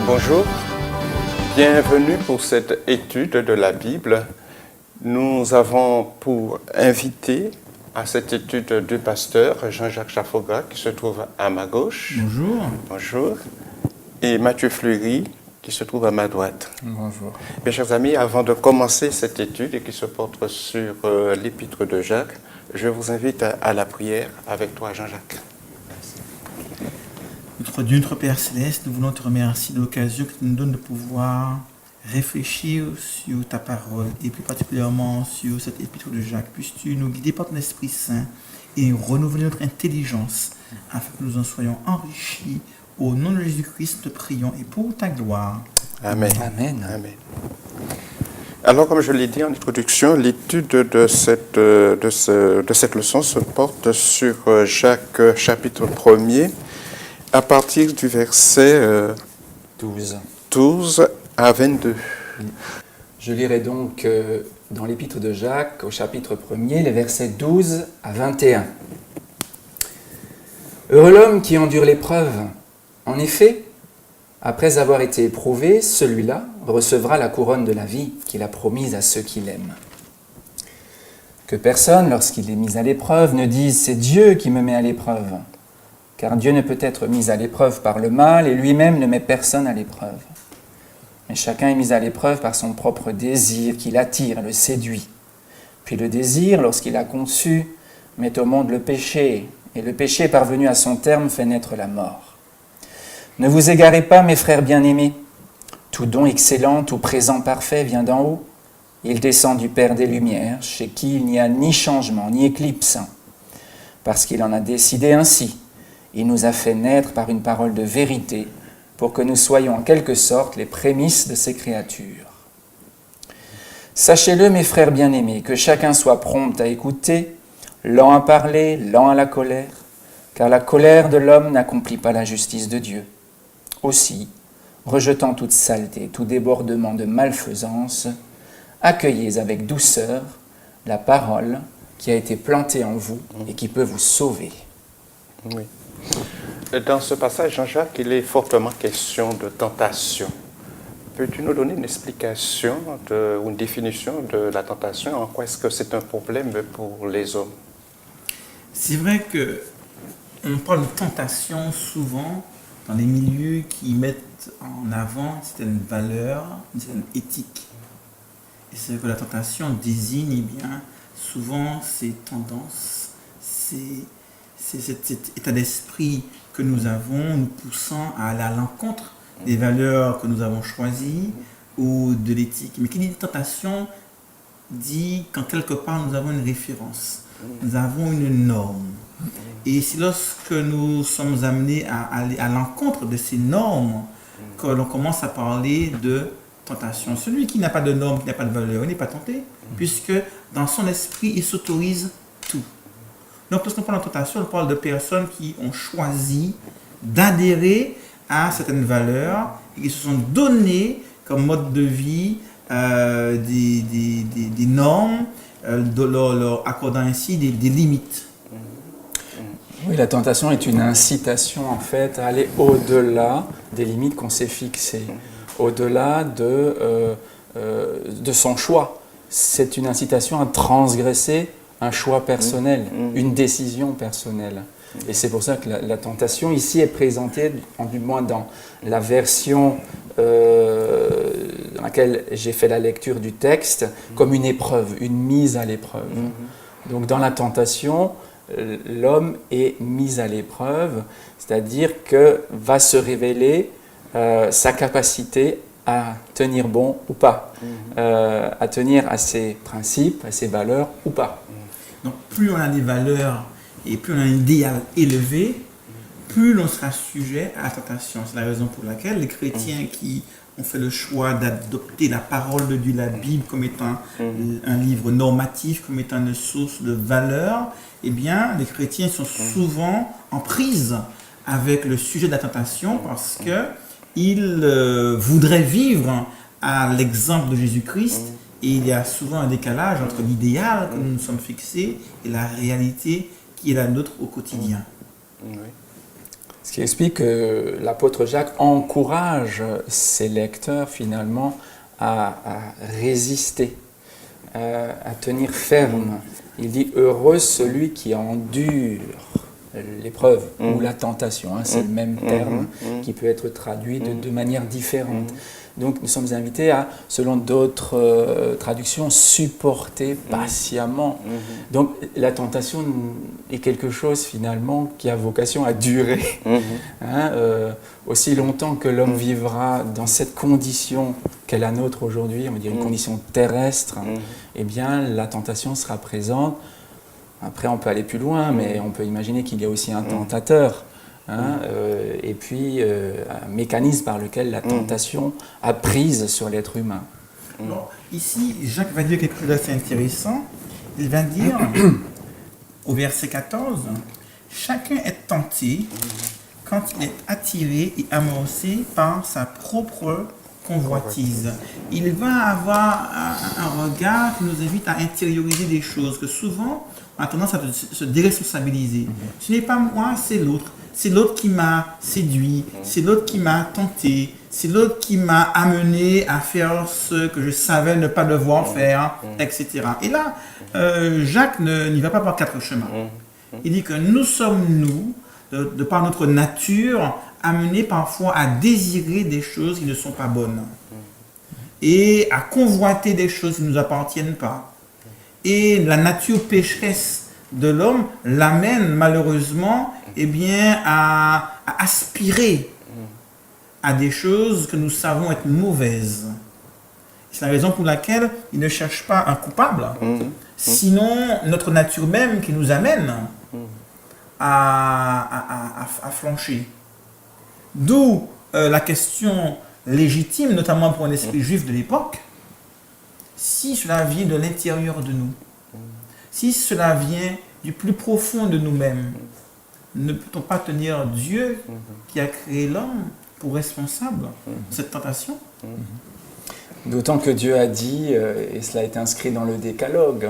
Bonjour, bienvenue pour cette étude de la Bible. Nous avons pour invité à cette étude deux pasteurs, Jean-Jacques Chafogra qui se trouve à ma gauche. Bonjour. Bonjour. Et Mathieu Fleury qui se trouve à ma droite. Bonjour. Mes chers amis, avant de commencer cette étude qui se porte sur l'épître de Jacques, je vous invite à la prière avec toi, Jean-Jacques. Notre Dieu, notre Père Céleste, nous voulons te remercier de l'occasion que tu nous donnes de pouvoir réfléchir sur ta parole et plus particulièrement sur cette épître de Jacques. Puisses-tu nous guider par ton Esprit Saint et renouveler notre intelligence afin que nous en soyons enrichis. Au nom de Jésus-Christ, te prions et pour ta gloire. Amen. Amen. Amen. Alors, comme je l'ai dit en introduction, l'étude de cette leçon se porte sur Jacques chapitre 1er, à partir du verset 12 à 22. Je lirai donc dans l'épître de Jacques, au chapitre 1er, les versets 12 à 21. Heureux l'homme qui endure l'épreuve. En effet, après avoir été éprouvé, celui-là recevra la couronne de la vie qu'il a promise à ceux qui l'aiment. Que personne, lorsqu'il est mis à l'épreuve, ne dise « c'est Dieu qui me met à l'épreuve ». Car Dieu ne peut être mis à l'épreuve par le mal et lui-même ne met personne à l'épreuve. Mais chacun est mis à l'épreuve par son propre désir qui l'attire, le séduit. Puis le désir, lorsqu'il a conçu, met au monde le péché, et le péché parvenu à son terme fait naître la mort. Ne vous égarez pas, mes frères bien-aimés. Tout don excellent, tout présent parfait vient d'en haut. Il descend du Père des Lumières, chez qui il n'y a ni changement, ni éclipse. Parce qu'il en a décidé ainsi. Il nous a fait naître par une parole de vérité, pour que nous soyons en quelque sorte les prémices de ses créatures. Sachez-le, mes frères bien-aimés, que chacun soit prompt à écouter, lent à parler, lent à la colère, car la colère de l'homme n'accomplit pas la justice de Dieu. Aussi, rejetant toute saleté, tout débordement de malfaisance, accueillez avec douceur la parole qui a été plantée en vous et qui peut vous sauver. Oui. Dans ce passage, Jean-Jacques, il est fortement question de tentation. Peux-tu nous donner une explication ou une définition de la tentation? En quoi est-ce que c'est un problème pour les hommes? C'est vrai que on parle de tentation souvent dans les milieux qui mettent en avant certaines valeurs, une certaine éthique. Et c'est vrai que la tentation désigne bien souvent ces tendances, cet état d'esprit que nous avons, nous poussant à aller à l'encontre des valeurs que nous avons choisies ou de l'éthique. Mais qui dit tentation dit qu'en quelque part nous avons une référence, nous avons une norme. Et c'est lorsque nous sommes amenés à aller à l'encontre de ces normes que l'on commence à parler de tentation. Celui qui n'a pas de normes, qui n'a pas de valeur, il n'est pas tenté, puisque dans son esprit, il s'autorise tout. Donc lorsqu'on parle de tentation, on parle de personnes qui ont choisi d'adhérer à certaines valeurs et qui se sont données comme mode de vie des normes, leur accordant ainsi des limites. Oui, la tentation est une incitation en fait à aller au-delà des limites qu'on s'est fixées, au-delà de son choix. C'est une incitation à transgresser un choix personnel, une décision personnelle. Et c'est pour ça que la tentation ici est présentée, du moins dans la version dans laquelle j'ai fait la lecture du texte, comme une épreuve, une mise à l'épreuve. Donc dans la tentation, l'homme est mis à l'épreuve, c'est-à-dire que va se révéler sa capacité à tenir bon ou pas, à tenir à ses principes, à ses valeurs ou pas. Donc plus on a des valeurs et plus on a un idéal élevé, plus l'on sera sujet à la tentation. C'est la raison pour laquelle les chrétiens qui ont fait le choix d'adopter la parole de Dieu, la Bible, comme étant un livre normatif, comme étant une source de valeur, eh bien, les chrétiens sont souvent en prise avec le sujet de la tentation parce qu'ils voudraient vivre à l'exemple de Jésus-Christ. Et il y a souvent un décalage entre l'idéal que nous nous sommes fixés et la réalité qui est la nôtre au quotidien. Oui. Ce qui explique que l'apôtre Jacques encourage ses lecteurs finalement à résister, à tenir ferme. Il dit « Heureux celui qui endure l'épreuve ou la tentation ». C'est le même terme qui peut être traduit de manière différente. Donc nous sommes invités à, selon d'autres traductions, supporter patiemment. Donc la tentation est quelque chose finalement qui a vocation à durer. Aussi longtemps que l'homme vivra dans cette condition qu'est la nôtre aujourd'hui, on va dire une condition terrestre, eh bien la tentation sera présente. Après on peut aller plus loin, mais on peut imaginer qu'il y a aussi un tentateur. Et puis un mécanisme par lequel la tentation a prise sur l'être humain. Alors, ici, Jacques va dire quelque chose d'assez intéressant. Il va dire, au verset 14, « Chacun est tenté quand il est attiré et amorcé par sa propre convoitise. » Il va avoir un regard qui nous invite à intérioriser des choses, que souvent, on a tendance à se déresponsabiliser. Ce n'est pas moi, c'est l'autre. C'est l'autre qui m'a séduit, c'est l'autre qui m'a tenté, c'est l'autre qui m'a amené à faire ce que je savais ne pas devoir faire, etc. Et là, Jacques n'y va pas par quatre chemins. Il dit que nous sommes, de par notre nature, amenés parfois à désirer des choses qui ne sont pas bonnes et à convoiter des choses qui ne nous appartiennent pas. Et la nature pécheresse de l'homme l'amène malheureusement à aspirer à des choses que nous savons être mauvaises. C'est la raison pour laquelle il ne cherche pas un coupable, sinon notre nature même qui nous amène à flancher. D'où la question légitime, notamment pour un esprit juif de l'époque, si cela vient de l'intérieur de nous, si cela vient du plus profond de nous-mêmes, ne peut-on pas tenir Dieu qui a créé l'homme pour responsable de cette tentation? D'autant que Dieu a dit, et cela est inscrit dans le décalogue,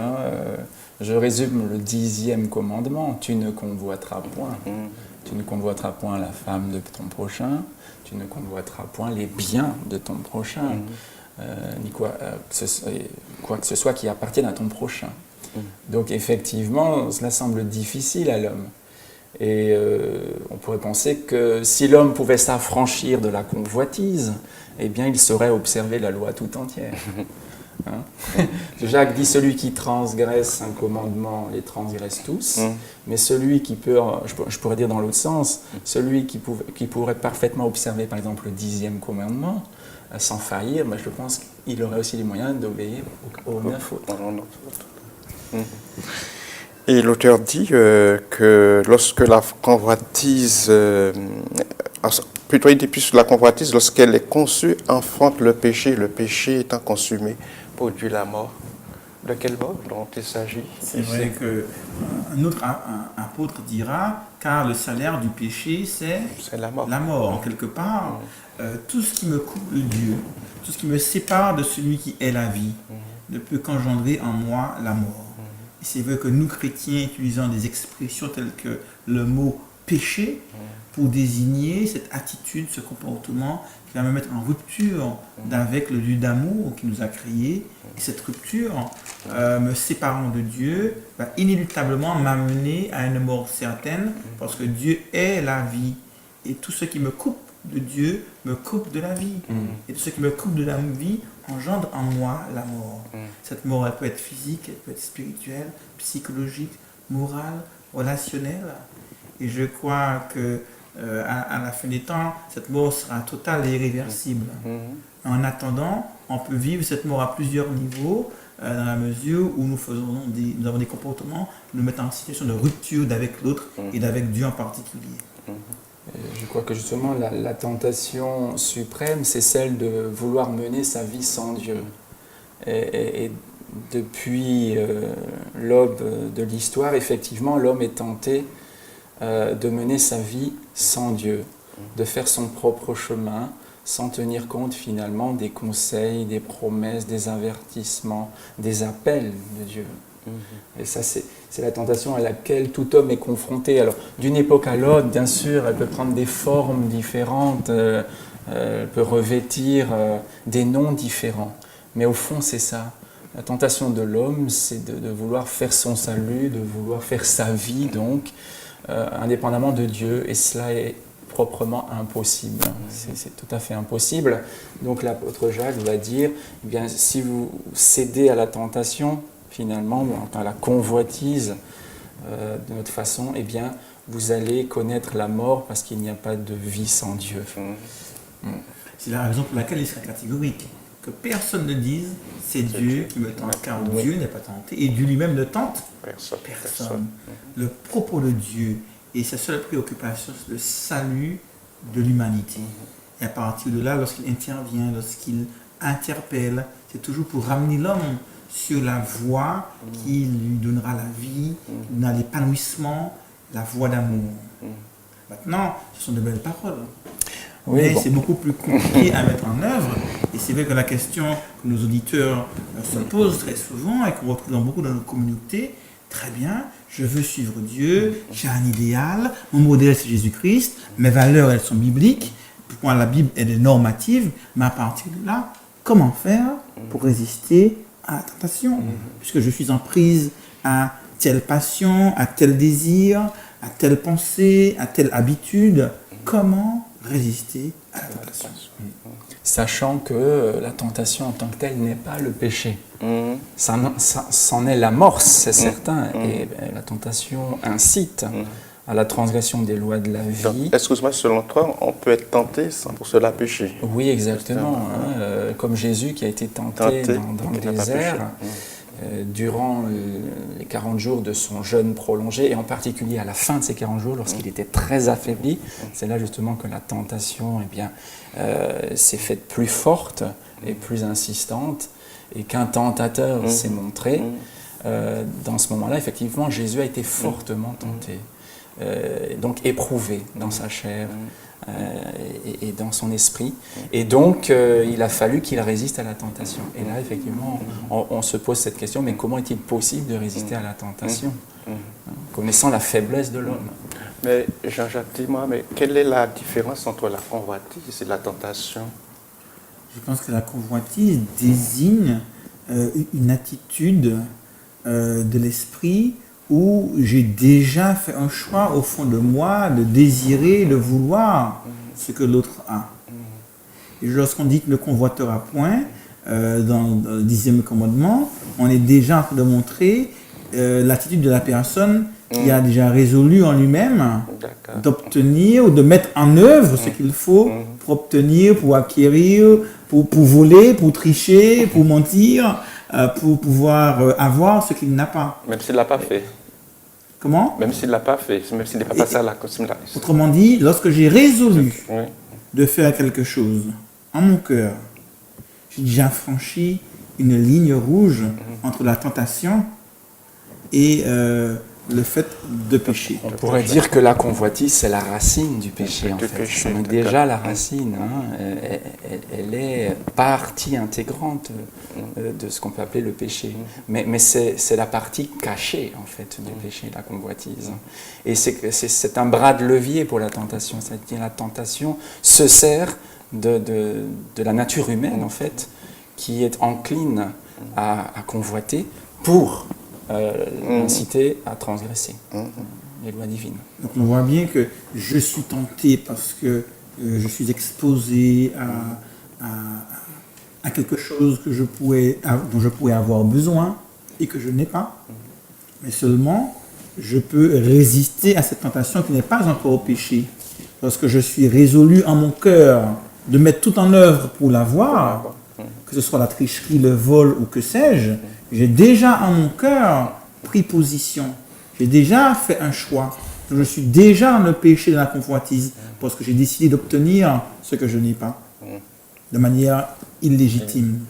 je résume le 10e commandement, tu ne convoiteras point. Tu ne convoiteras point la femme de ton prochain, tu ne convoiteras point les biens de ton prochain, ni quoi que ce soit qui appartienne à ton prochain. Donc effectivement, cela semble difficile à l'homme. Et on pourrait penser que si l'homme pouvait s'affranchir de la convoitise, eh bien il saurait observer la loi tout entière. Jacques dit, celui qui transgresse un commandement les transgresse tous, mais celui qui peut, je pourrais dire dans l'autre sens, celui qui pourrait parfaitement observer par exemple le 10e commandement, sans faillir, je pense qu'il aurait aussi les moyens d'obéir aux 9 autres. Et l'auteur dit que lorsque la convoitise, plutôt il dit plus la convoitise, lorsqu'elle est conçue, enfante le péché étant consumé, produit la mort. De quelle mort dont il s'agit? C'est vrai qu'un autre apôtre dira, car le salaire du péché, c'est la mort. La mort. Quelque part, tout ce qui me coupe de Dieu, tout ce qui me sépare de celui qui est la vie, ne peut qu'engendrer en moi la mort. Et c'est vrai que nous, chrétiens, utilisons des expressions telles que le mot péché pour désigner cette attitude, ce comportement qui va me mettre en rupture avec le Dieu d'amour qui nous a créés. Et cette rupture, me séparant de Dieu, va inéluctablement m'amener à une mort certaine parce que Dieu est la vie. Et tout ce qui me coupe de Dieu me coupe de la vie. Et tout ce qui me coupe de la vie engendre en moi la mort. Cette mort, elle peut être physique, elle peut être spirituelle, psychologique, morale, relationnelle. Et je crois que à la fin des temps, cette mort sera totale et irréversible. En attendant, on peut vivre cette mort à plusieurs niveaux, dans la mesure où nous avons des comportements qui nous mettent en situation de rupture d'avec l'autre et d'avec Dieu en particulier. Je crois que justement la tentation suprême, c'est celle de vouloir mener sa vie sans Dieu. Et depuis l'aube de l'histoire, effectivement, l'homme est tenté de mener sa vie sans Dieu, de faire son propre chemin, sans tenir compte finalement des conseils, des promesses, des avertissements, des appels de Dieu. Et ça, c'est la tentation à laquelle tout homme est confronté. Alors, d'une époque à l'autre, bien sûr, elle peut prendre des formes différentes, elle peut revêtir des noms différents. Mais au fond, c'est ça. La tentation de l'homme, c'est de vouloir faire son salut, de vouloir faire sa vie, donc, indépendamment de Dieu. Et cela est proprement impossible. C'est tout à fait impossible. Donc l'apôtre Jacques va dire, eh bien, si vous cédez à la tentation, finalement, à la convoitise de notre façon, eh bien, vous allez connaître la mort parce qu'il n'y a pas de vie sans Dieu. C'est la raison pour laquelle il serait catégorique. Que personne ne dise c'est Dieu qui me tente, car Dieu n'est pas tenté et Dieu lui-même ne tente personne. Le propos de Dieu et sa seule préoccupation, c'est le salut de l'humanité. Et à partir de là, lorsqu'il intervient, lorsqu'il interpelle, c'est toujours pour ramener l'homme sur la voie qui lui donnera la vie, qui donnera l'épanouissement, la voie d'amour. Maintenant, ce sont de belles paroles. Oui, mais bon. c'est beaucoup plus compliqué à mettre en œuvre. Et c'est vrai que la question que nos auditeurs se posent très souvent et qu'on retrouve dans beaucoup de nos communautés, très bien, je veux suivre Dieu, j'ai un idéal, mon modèle c'est Jésus-Christ, mes valeurs elles sont bibliques, pour moi la Bible elle est normative, mais à partir de là, comment faire pour résister à la tentation? Puisque je suis en prise à telle passion, à tel désir, à telle pensée, à telle habitude, comment résister à la tentation? Sachant que la tentation en tant que telle n'est pas le péché. Ça c'en est l'amorce, c'est certain. Et la tentation incite à la transgression des lois de la vie. Excuse-moi, selon toi, on peut être tenté sans pour cela pécher. Oui, exactement. Comme Jésus qui a été tenté dans le désert. Durant les 40 jours de son jeûne prolongé, et en particulier à la fin de ces 40 jours, lorsqu'il était très affaibli, c'est là justement que la tentation s'est faite plus forte et plus insistante, et qu'un tentateur s'est montré. Dans ce moment-là, effectivement, Jésus a été fortement tenté, donc éprouvé dans sa chair et dans son esprit. Et donc, il a fallu qu'il résiste à la tentation. Et là, effectivement, on se pose cette question, mais comment est-il possible de résister à la tentation, connaissant la faiblesse de l'homme? Mais Jean-Jacques, dis-moi, mais quelle est la différence entre la convoitise et la tentation? Je pense que la convoitise désigne une attitude de l'esprit où j'ai déjà fait un choix au fond de moi de désirer, de vouloir ce que l'autre a. Et lorsqu'on dit que le convoitera point, dans le 10e commandement, on est déjà en train de montrer l'attitude de la personne qui a déjà résolu en lui-même d'obtenir ou de mettre en œuvre ce qu'il faut pour obtenir, pour acquérir, pour voler, pour tricher, pour mentir, pour pouvoir avoir ce qu'il n'a pas. Même s'il ne l'a pas fait. Comment? Même s'il ne l'a pas fait, même s'il n'est pas passé à la consommation. Autrement dit, lorsque j'ai résolu de faire quelque chose en mon cœur, j'ai déjà franchi une ligne rouge entre la tentation et le fait de pécher. On pourrait dire que la convoitise, c'est la racine du péché, en fait. C'est déjà la racine. Elle est partie intégrante de ce qu'on peut appeler le péché. Mais c'est la partie cachée, en fait, du péché, la convoitise. Et c'est un bras de levier pour la tentation. C'est-à-dire la tentation se sert de la nature humaine, en fait, qui est encline à convoiter pour l'inciter à transgresser les lois divines. Donc on voit bien que je suis tenté parce que je suis exposé à quelque chose que dont je pourrais avoir besoin et que je n'ai pas. Mais seulement, je peux résister à cette tentation qui n'est pas encore au péché. Lorsque je suis résolu en mon cœur de mettre tout en œuvre pour l'avoir, que ce soit la tricherie, le vol ou que sais-je, j'ai déjà en mon cœur pris position. J'ai déjà fait un choix. Je suis déjà dans le péché de la convoitise parce que j'ai décidé d'obtenir ce que je n'ai pas de manière illégitime.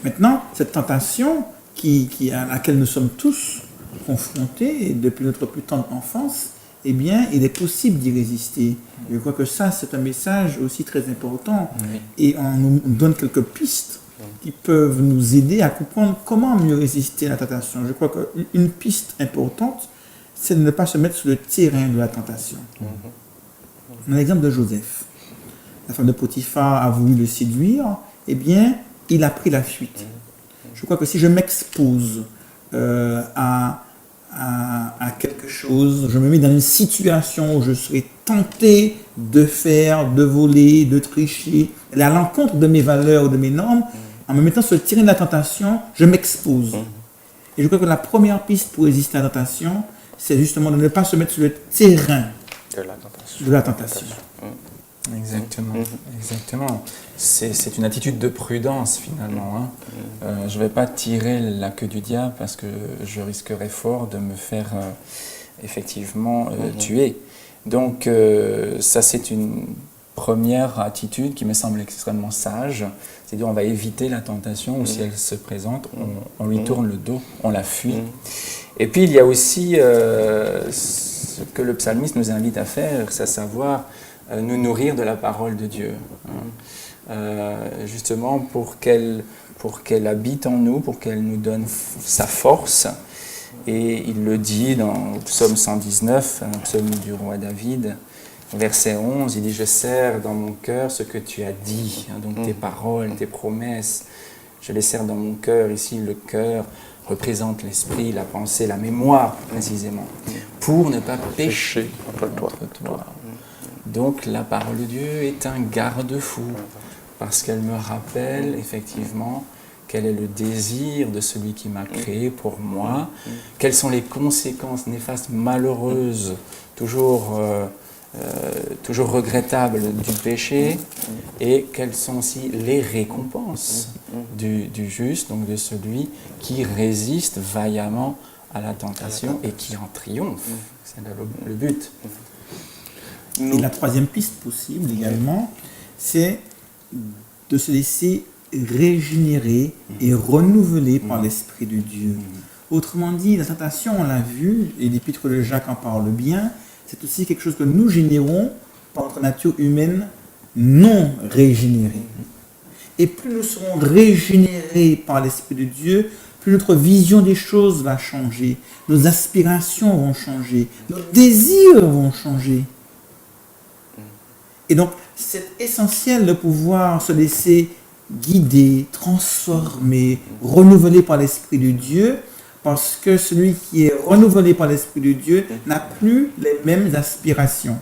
Maintenant, cette tentation à laquelle nous sommes tous confrontés depuis notre plus tendre enfance, eh bien, il est possible d'y résister. Je crois que ça, c'est un message aussi très important. Et on nous donne quelques pistes qui peuvent nous aider à comprendre comment mieux résister à la tentation. Je crois qu'une piste importante, c'est de ne pas se mettre sur le terrain de la tentation. On a l'exemple de Joseph. La femme de Potiphar a voulu le séduire, eh bien, il a pris la fuite. Je crois que si je m'expose à quelque chose, je me mets dans une situation où je serai tenté de faire, de voler, de tricher, aller à l'encontre de mes valeurs ou de mes normes, en me mettant sur le terrain de la tentation, je m'expose. Et je crois que la première piste pour résister à la tentation, c'est justement de ne pas se mettre sur le terrain de la tentation. Exactement, exactement. C'est une attitude de prudence finalement. Je ne vais pas tirer la queue du diable parce que je risquerais fort de me faire effectivement tuer. Donc ça c'est une première attitude qui me semble extrêmement sage. C'est-à-dire on va éviter la tentation ou si elle se présente, on lui tourne le dos, on la fuit. Et puis il y a aussi ce que le psalmiste nous invite à faire, c'est à savoir nous nourrir de la parole de Dieu, justement pour qu'elle habite en nous, pour qu'elle nous donne sa force. Et il le dit dans le psaume 119, un psaume du roi David, verset 11, il dit « Je serre dans mon cœur ce que tu as dit », donc tes paroles, tes promesses, je les serre dans mon cœur. Ici, le cœur représente l'esprit, la pensée, la mémoire précisément, pour ne pas pécher contre toi. Donc la parole de Dieu est un garde-fou, parce qu'elle me rappelle effectivement quel est le désir de celui qui m'a créé pour moi, quelles sont les conséquences néfastes, malheureuses, toujours regrettables du péché, et quelles sont aussi les récompenses du juste, donc de celui qui résiste vaillamment à la tentation et qui en triomphe. C'est le but. Et la troisième piste possible également, c'est de se laisser régénérer et renouveler par l'Esprit de Dieu. Autrement dit, la tentation, on l'a vu, et l'épître de Jacques en parle bien, c'est aussi quelque chose que nous générons par notre nature humaine non régénérée. Et plus nous serons régénérés par l'Esprit de Dieu, plus notre vision des choses va changer, nos aspirations vont changer, nos désirs vont changer. Et donc, c'est essentiel de pouvoir se laisser guider, transformer, renouveler par l'Esprit de Dieu, parce que celui qui est renouvelé par l'Esprit de Dieu n'a plus les mêmes aspirations.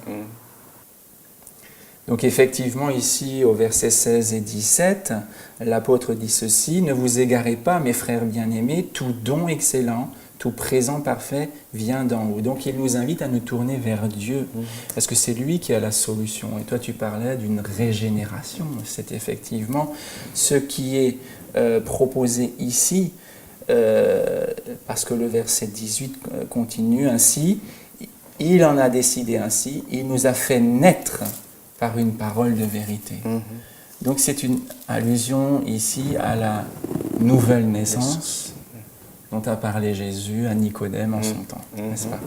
Donc effectivement, ici, au verset 16 et 17, l'apôtre dit ceci, « Ne vous égarez pas, mes frères bien-aimés, tout don excellent, tout présent parfait vient d'en haut. » Donc il nous invite à nous tourner vers Dieu, parce que c'est lui qui a la solution. Et toi, tu parlais d'une régénération. C'est effectivement ce qui est proposé ici, parce que le verset 18 continue ainsi, « Il en a décidé ainsi, il nous a fait naître par une parole de vérité. » Donc c'est une allusion ici à la nouvelle naissance dont a parlé Jésus à Nicodème en son temps, n'est-ce pas?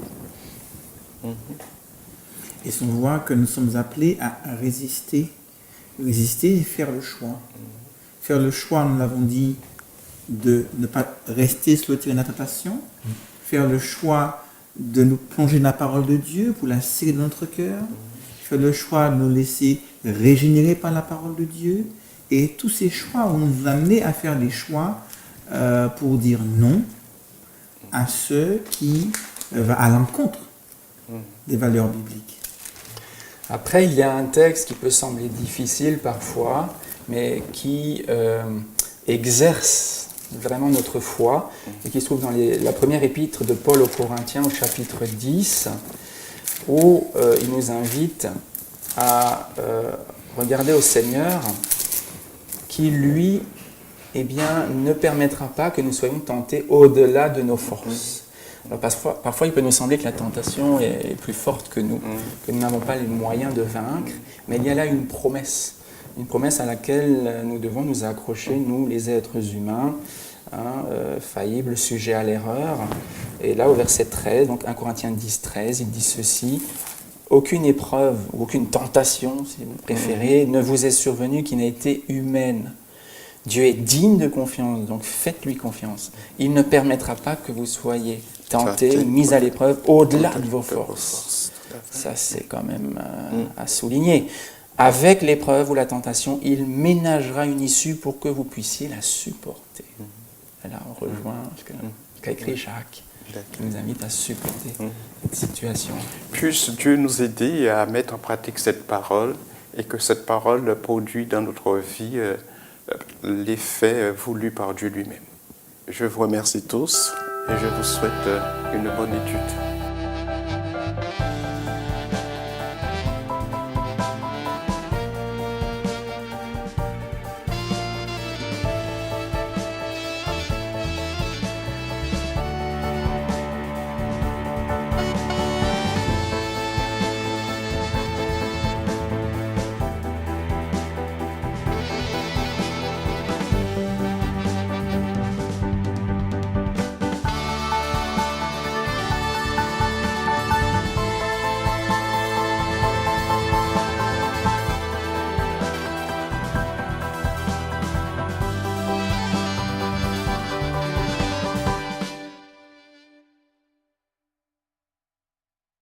Et on voit que nous sommes appelés à résister et faire le choix. Faire le choix, nous l'avons dit, de ne pas rester sur le terrain de la tentation, faire le choix de nous plonger dans la parole de Dieu pour la sceller dans notre cœur, faire le choix de nous laisser régénérer par la parole de Dieu, et tous ces choix vont nous amener à faire des choix pour dire non à ceux qui va à l'encontre des valeurs bibliques. Après, il y a un texte qui peut sembler difficile parfois, mais qui exerce vraiment notre foi, et qui se trouve dans la première épître de Paul aux Corinthiens au chapitre 10, où il nous invite à regarder au Seigneur qui, lui, eh bien, ne permettra pas que nous soyons tentés au-delà de nos forces. Alors, parfois, il peut nous sembler que la tentation est plus forte que nous n'avons pas les moyens de vaincre, mais il y a là une promesse à laquelle nous devons nous accrocher, nous, les êtres humains, faillibles, sujets à l'erreur. Et là, au verset 13, donc 1 Corinthiens 10, 13, il dit ceci, « Aucune épreuve, ou aucune tentation, si vous préférez, ne vous est survenue qui n'a été humaine. Dieu est digne de confiance, donc faites-lui confiance. Il ne permettra pas que vous soyez tentés, mis à l'épreuve au-delà de vos forces. Ça, c'est quand même à souligner. Avec l'épreuve ou la tentation, il ménagera une issue pour que vous puissiez la supporter. Et là, on rejoint ce qu'a écrit Jacques, qui nous invite à supporter cette situation. Puisse Dieu nous aider à mettre en pratique cette parole et que cette parole produit dans notre vie l'effet voulu par Dieu lui-même. Je vous remercie tous et je vous souhaite une bonne étude.